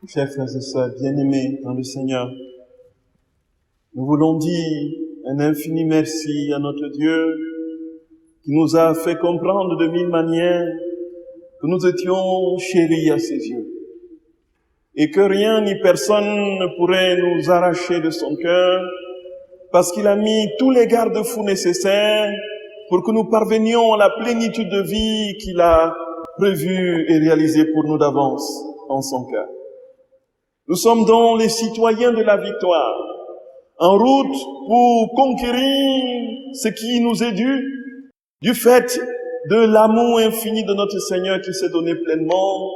Chers frères et sœurs bien-aimés dans le Seigneur, nous voulons dire un infini merci à notre Dieu qui nous a fait comprendre de mille manières que nous étions chéris à ses yeux et que rien ni personne ne pourrait nous arracher de son cœur parce qu'il a mis tous les garde-fous nécessaires pour que nous parvenions à la plénitude de vie qu'il a prévue et réalisée pour nous d'avance en son cœur. Nous sommes donc les citoyens de la victoire, en route pour conquérir ce qui nous est dû, du fait de l'amour infini de notre Seigneur qui s'est donné pleinement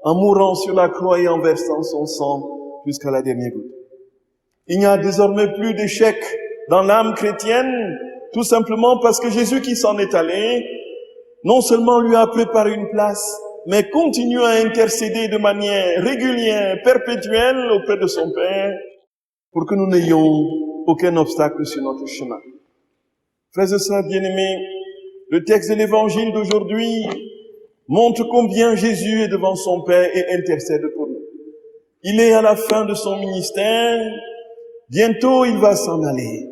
en mourant sur la croix et en versant son sang jusqu'à la dernière goutte. Il n'y a désormais plus d'échec dans l'âme chrétienne, tout simplement parce que Jésus qui s'en est allé, non seulement lui a préparé une place, mais continue à intercéder de manière régulière, perpétuelle auprès de son Père, pour que nous n'ayons aucun obstacle sur notre chemin. Frères et sœurs bien-aimés, le texte de l'évangile d'aujourd'hui montre combien Jésus est devant son Père et intercède pour nous. Il est à la fin de son ministère, bientôt il va s'en aller.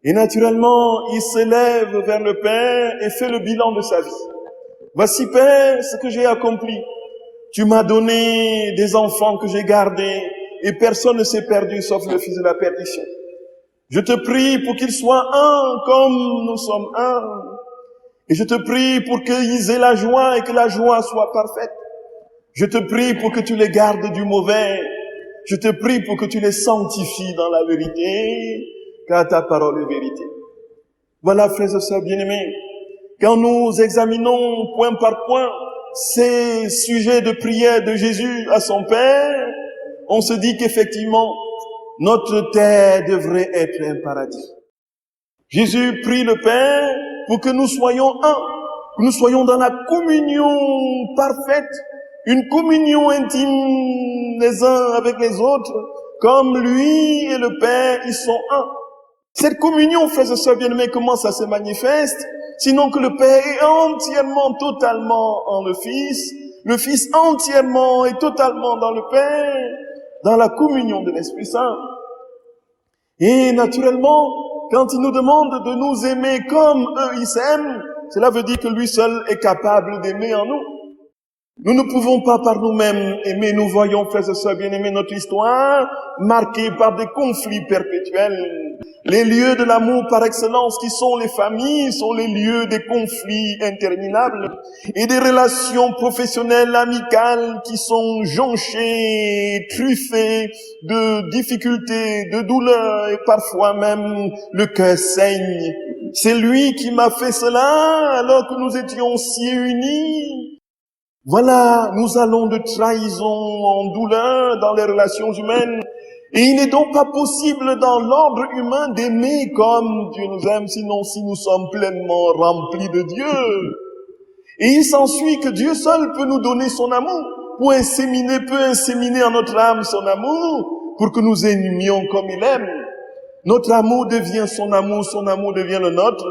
Et naturellement, il s'élève vers le Père et fait le bilan de sa vie. Voici, Père, ce que j'ai accompli. Tu m'as donné des enfants que j'ai gardés et personne ne s'est perdu sauf le fils de la perdition. Je te prie pour qu'ils soient un comme nous sommes un. Et je te prie pour qu'ils aient la joie et que la joie soit parfaite. Je te prie pour que tu les gardes du mauvais. Je te prie pour que tu les sanctifies dans la vérité, car ta parole est vérité. Voilà, frères et sœurs bien-aimés, quand nous examinons point par point ces sujets de prière de Jésus à son Père, on se dit qu'effectivement, notre terre devrait être un paradis. Jésus prie le Père pour que nous soyons un, que nous soyons dans la communion parfaite, une communion intime les uns avec les autres, comme lui et le Père, ils sont un. Cette communion, frères et sœurs bien-aimés, comment ça se manifeste? Sinon que le Père est entièrement, totalement en le Fils entièrement et totalement dans le Père, dans la communion de l'Esprit Saint. Et naturellement, quand il nous demande de nous aimer comme eux ils s'aiment, cela veut dire que lui seul est capable d'aimer en nous. Nous ne pouvons pas par nous-mêmes aimer. Nous voyons, frères et sœurs bien-aimés, notre histoire marquée par des conflits perpétuels. Les lieux de l'amour par excellence qui sont les familles sont les lieux des conflits interminables et des relations professionnelles, amicales qui sont jonchées, truffées de difficultés, de douleurs et parfois même le cœur saigne. C'est lui qui m'a fait cela alors que nous étions si unis. Voilà, nous allons de trahison en douleur dans les relations humaines. Et il n'est donc pas possible dans l'ordre humain d'aimer comme Dieu nous aime, sinon si nous sommes pleinement remplis de Dieu. Et il s'ensuit que Dieu seul peut nous donner son amour, peut inséminer en notre âme son amour, pour que nous aimions comme il aime. Notre amour devient son amour devient le nôtre,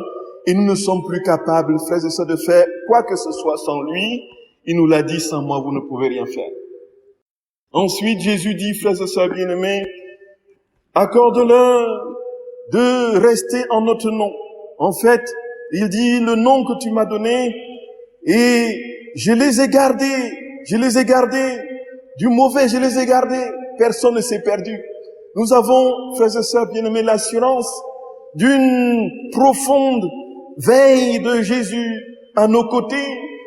et nous ne sommes plus capables, frères et sœurs, de faire quoi que ce soit sans lui. Il nous l'a dit, sans moi, vous ne pouvez rien faire. Ensuite, Jésus dit, frères et sœurs bien-aimés, accorde-leur de rester en notre nom. En fait, il dit, le nom que tu m'as donné, et je les ai gardés, du mauvais, je les ai gardés, personne ne s'est perdu. Nous avons, frères et sœurs bien-aimés, l'assurance d'une profonde veille de Jésus à nos côtés,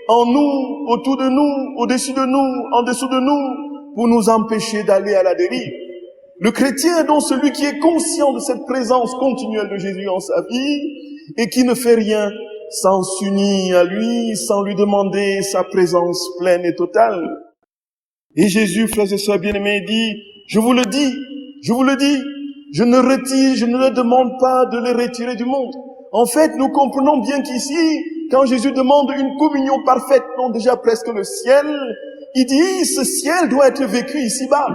en nous, autour de nous, au-dessus de nous, en dessous de nous, pour nous empêcher d'aller à la dérive. Le chrétien est donc celui qui est conscient de cette présence continuelle de Jésus en sa vie et qui ne fait rien sans s'unir à lui, sans lui demander sa présence pleine et totale. Et Jésus, frères et sœurs bien-aimés, dit, je vous le dis, je ne leur demande pas de les retirer du monde. En fait, nous comprenons bien qu'ici, quand Jésus demande une communion parfaite, non déjà presque le ciel, il dit, ce ciel doit être vécu ici-bas.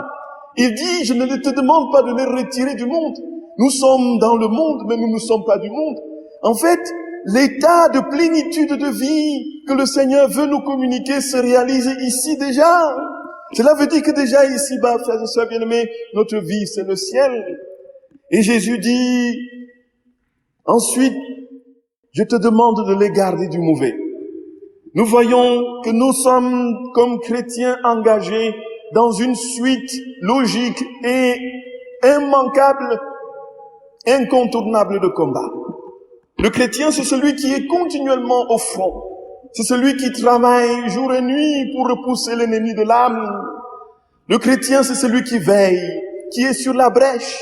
Il dit, je ne te demande pas de les retirer du monde. Nous sommes dans le monde, mais nous ne sommes pas du monde. En fait, l'état de plénitude de vie que le Seigneur veut nous communiquer se réalise ici déjà. Cela veut dire que déjà ici-bas, frères et sœurs bien-aimés, notre vie, c'est le ciel. Et Jésus dit, ensuite, je te demande de les garder du mauvais. Nous voyons que nous sommes, comme chrétiens, engagés dans une suite logique et immanquable, incontournable de combat. Le chrétien, c'est celui qui est continuellement au front. C'est celui qui travaille jour et nuit pour repousser l'ennemi de l'âme. Le chrétien, c'est celui qui veille, qui est sur la brèche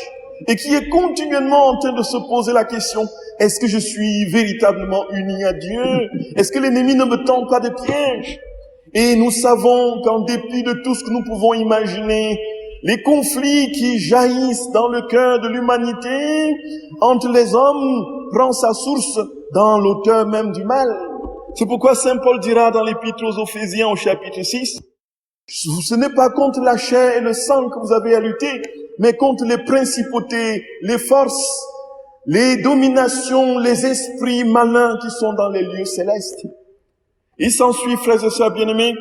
et qui est continuellement en train de se poser la question, est-ce que je suis véritablement uni à Dieu? Est-ce que l'ennemi ne me tend pas de piège? Et nous savons qu'en dépit de tout ce que nous pouvons imaginer, les conflits qui jaillissent dans le cœur de l'humanité entre les hommes prend sa source dans l'auteur même du mal. C'est pourquoi Saint Paul dira dans l'Épître aux Éphésiens au chapitre 6, ce n'est pas contre la chair et le sang que vous avez à lutter, mais contre les principautés, les forces, les dominations, les esprits malins qui sont dans les lieux célestes. Il s'ensuit, frères et sœurs bien-aimés,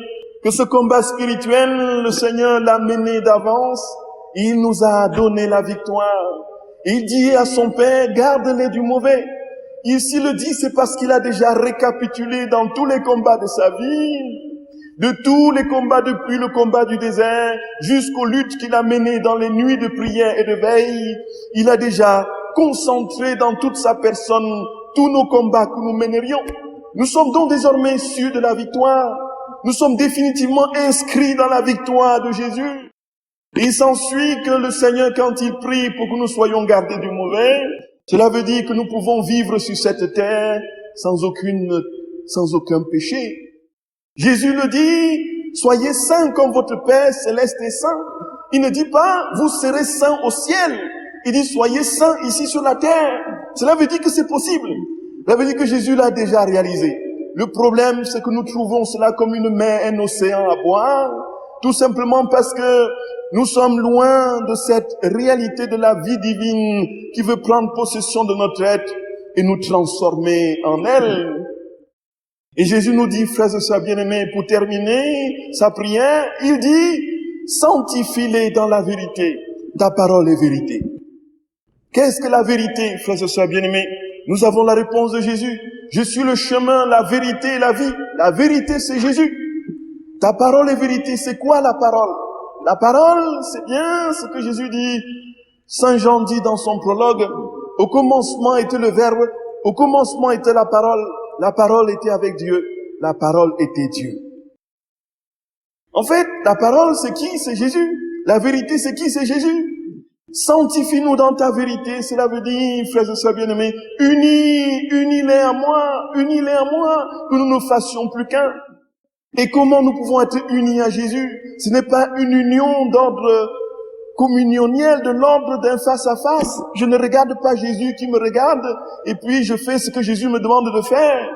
que ce combat spirituel, le Seigneur l'a mené d'avance, il nous a donné la victoire. Il dit à son Père, garde-les du mauvais. Il s'il le dit, c'est parce qu'il a déjà récapitulé dans tous les combats de sa vie, de tous les combats depuis le combat du désert jusqu'aux luttes qu'il a menées dans les nuits de prière et de veille. Il a déjà concentré dans toute sa personne tous nos combats que nous mènerions. Nous sommes donc désormais sûrs de la victoire. Nous sommes définitivement inscrits dans la victoire de Jésus. Et il s'ensuit que le Seigneur, quand il prie pour que nous soyons gardés du mauvais, cela veut dire que nous pouvons vivre sur cette terre sans aucun péché. Jésus le dit, soyez saints comme votre Père céleste est saint. Il ne dit pas, vous serez saints au ciel. Il dit, soyez saints ici sur la terre. Cela veut dire que c'est possible. Cela veut dire que Jésus l'a déjà réalisé. Le problème, c'est que nous trouvons cela comme une mer, un océan à boire, tout simplement parce que nous sommes loin de cette réalité de la vie divine qui veut prendre possession de notre être et nous transformer en elle. Et Jésus nous dit, frères et sœurs bien-aimés, pour terminer sa prière, il dit, sanctifie-les dans la vérité. Ta parole est vérité. Qu'est-ce que la vérité, frères et sœurs bien-aimés? Nous avons la réponse de Jésus. Je suis le chemin, la vérité et la vie. La vérité, c'est Jésus. Ta parole est vérité. C'est quoi la parole? La parole, c'est bien ce que Jésus dit. Saint Jean dit dans son prologue, au commencement était le Verbe, au commencement était la parole était avec Dieu, la parole était Dieu. En fait, la parole, c'est qui? C'est Jésus. La vérité, c'est qui? C'est Jésus. Sanctifie-nous dans ta vérité, cela veut dire, frères et sœurs bien-aimés, unis-les à moi, que nous ne fassions plus qu'un. Et comment nous pouvons être unis à Jésus? Ce n'est pas une union d'ordre communioniel, de l'ordre d'un face-à-face. Je ne regarde pas Jésus qui me regarde, et puis je fais ce que Jésus me demande de faire.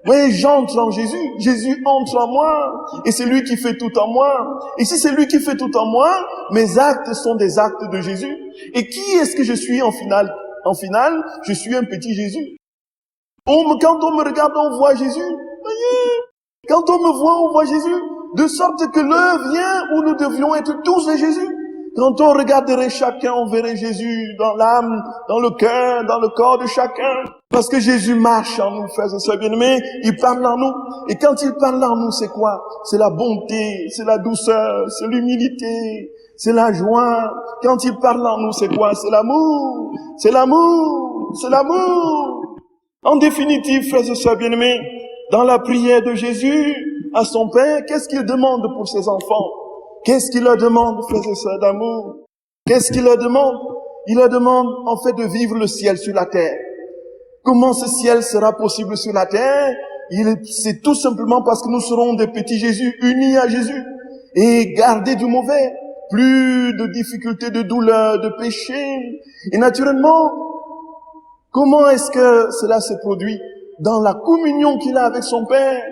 Oui, j'entre en Jésus, Jésus entre en moi, et c'est lui qui fait tout en moi. Et si c'est lui qui fait tout en moi, mes actes sont des actes de Jésus. Et qui est-ce que je suis en finale? En finale, je suis un petit Jésus. Quand on me regarde, on voit Jésus. Voyez, quand on me voit, on voit Jésus. De sorte que l'heure vient où nous devions être tous de Jésus. Quand on regarderait chacun, on verrait Jésus dans l'âme, dans le cœur, dans le corps de chacun. Parce que Jésus marche en nous, frères et sœurs bien-aimés, il parle en nous. Et quand il parle en nous, c'est quoi? C'est la bonté, c'est la douceur, c'est l'humilité, c'est la joie. Quand il parle en nous, c'est quoi? C'est l'amour, c'est l'amour, c'est l'amour. En définitive, frères et sœurs bien-aimés, dans la prière de Jésus à son Père, qu'est-ce qu'il demande pour ses enfants? Qu'est-ce qu'il leur demande, frères et sœurs d'amour? Qu'est-ce qu'il leur demande? Il leur demande, en fait, de vivre le ciel sur la terre. Comment ce ciel sera possible sur la terre? C'est tout simplement parce que nous serons des petits Jésus, unis à Jésus, et gardés du mauvais. Plus de difficultés, de douleurs, de péchés. Et naturellement, comment est-ce que cela se produit? Dans la communion qu'il a avec son Père.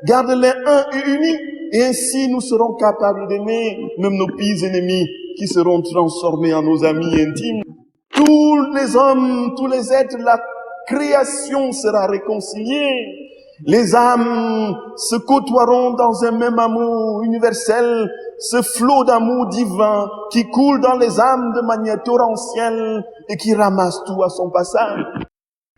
Garde-les un et unis. Et ainsi, nous serons capables d'aimer même nos pires ennemis qui seront transformés en nos amis intimes. Tous les hommes, tous les êtres, la création sera réconciliée. Les âmes se côtoieront dans un même amour universel, ce flot d'amour divin qui coule dans les âmes de manière torrentielle et qui ramasse tout à son passage.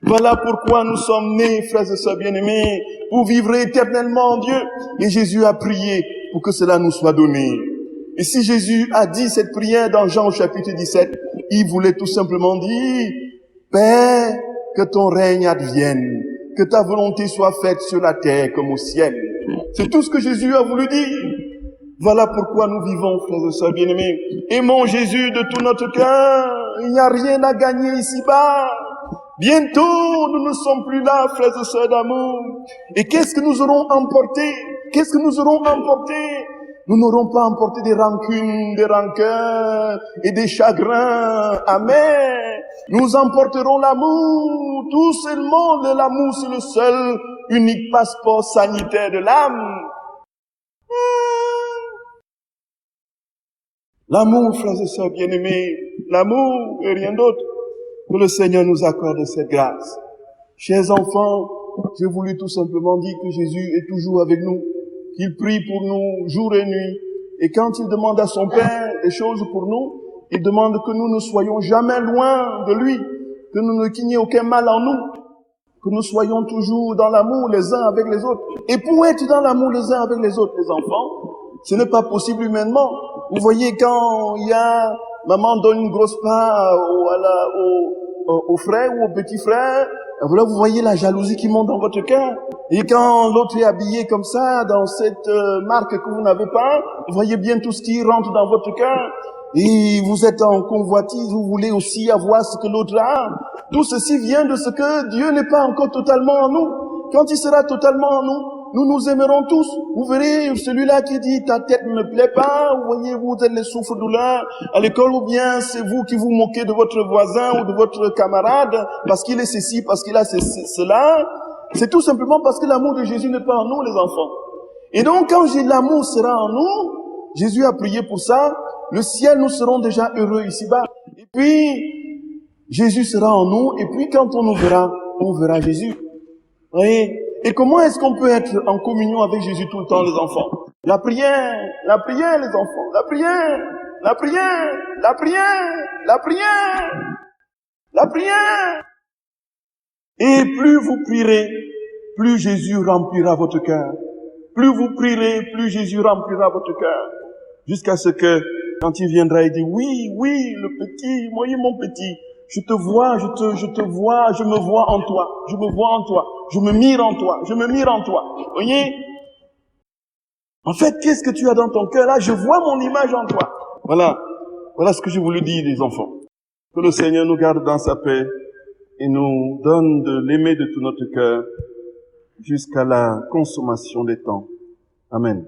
Voilà pourquoi nous sommes nés, frères et sœurs bien-aimés, pour vivre éternellement en Dieu. Et Jésus a prié pour que cela nous soit donné. Et si Jésus a dit cette prière dans Jean au chapitre 17, il voulait tout simplement dire, Père, que ton règne advienne, que ta volonté soit faite sur la terre comme au ciel. C'est tout ce que Jésus a voulu dire. Voilà pourquoi nous vivons, frères et sœurs bien-aimés. Aimons Jésus de tout notre cœur. Il n'y a rien à gagner ici-bas. Bientôt, nous ne sommes plus là, frères et sœurs d'amour. Et qu'est-ce que nous aurons emporté? Qu'est-ce que nous aurons emporté? Nous n'aurons pas emporté des rancunes, des rancœurs et des chagrins amers. Nous emporterons l'amour. Tout seulement l'amour, c'est le seul, unique passeport sanitaire de l'âme. L'amour, frères et sœurs bien-aimés, l'amour et rien d'autre. Que le Seigneur nous accorde cette grâce. Chers enfants, j'ai voulu tout simplement dire que Jésus est toujours avec nous, qu'il prie pour nous jour et nuit. Et quand il demande à son Père des choses pour nous, il demande que nous ne soyons jamais loin de lui, qu'il n'y ait aucun mal en nous, que nous soyons toujours dans l'amour les uns avec les autres. Et pour être dans l'amour les uns avec les autres, les enfants, ce n'est pas possible humainement. Vous voyez, quand il y a, maman donne une grosse part au frère ou au petit frère, voilà, vous voyez la jalousie qui monte dans votre cœur. Et quand l'autre est habillé comme ça, dans cette marque que vous n'avez pas, vous voyez bien tout ce qui rentre dans votre cœur. Et vous êtes en convoitise, vous voulez aussi avoir ce que l'autre a. Tout ceci vient de ce que Dieu n'est pas encore totalement en nous. Quand il sera totalement en nous, nous nous aimerons tous. Vous verrez celui-là qui dit « ta tête ne me plaît pas », vous voyez, vous êtes les souffres-douleurs à l'école, ou bien c'est vous qui vous moquez de votre voisin ou de votre camarade parce qu'il est ceci, parce qu'il a cela. C'est tout simplement parce que l'amour de Jésus n'est pas en nous, les enfants. Et donc, quand l'amour sera en nous, Jésus a prié pour ça, le ciel, nous serons déjà heureux ici-bas. Et puis, Jésus sera en nous, et puis quand on verra Jésus. Vous voyez? Et comment est-ce qu'on peut être en communion avec Jésus tout le temps, les enfants? La prière, les enfants, la prière, la prière, la prière, la prière, la prière. Et plus vous prierez, plus Jésus remplira votre cœur. Plus vous prierez, plus Jésus remplira votre cœur. Jusqu'à ce que, quand il viendra, il dit, oui, le petit, voyez mon petit, je te vois, je me vois en toi, je me vois en toi, je me mire en toi, je me mire en toi. Voyez? En fait, qu'est-ce que tu as dans ton cœur là? Je vois mon image en toi. Voilà ce que je voulais dire, les enfants. Que le Seigneur nous garde dans sa paix et nous donne de l'aimer de tout notre cœur jusqu'à la consommation des temps. Amen.